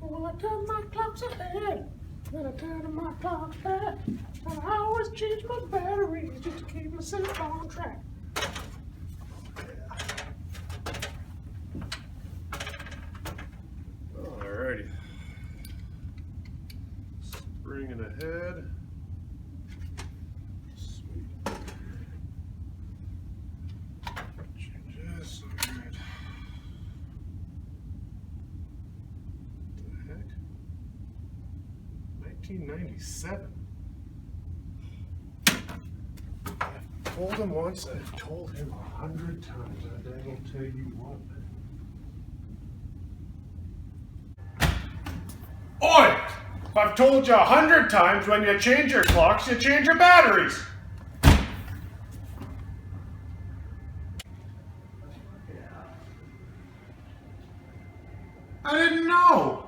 Well, I turn my clocks ahead, then I turn my clocks back, and I always change my batteries just to keep myself on track. Alrighty. Springing ahead. Sweet. Change this. Alright. What the heck? 1997. I've told him once, I've told him 100 times. I will tell you what. Oi! I've told you 100 times when you change your clocks, you change your batteries. I didn't know.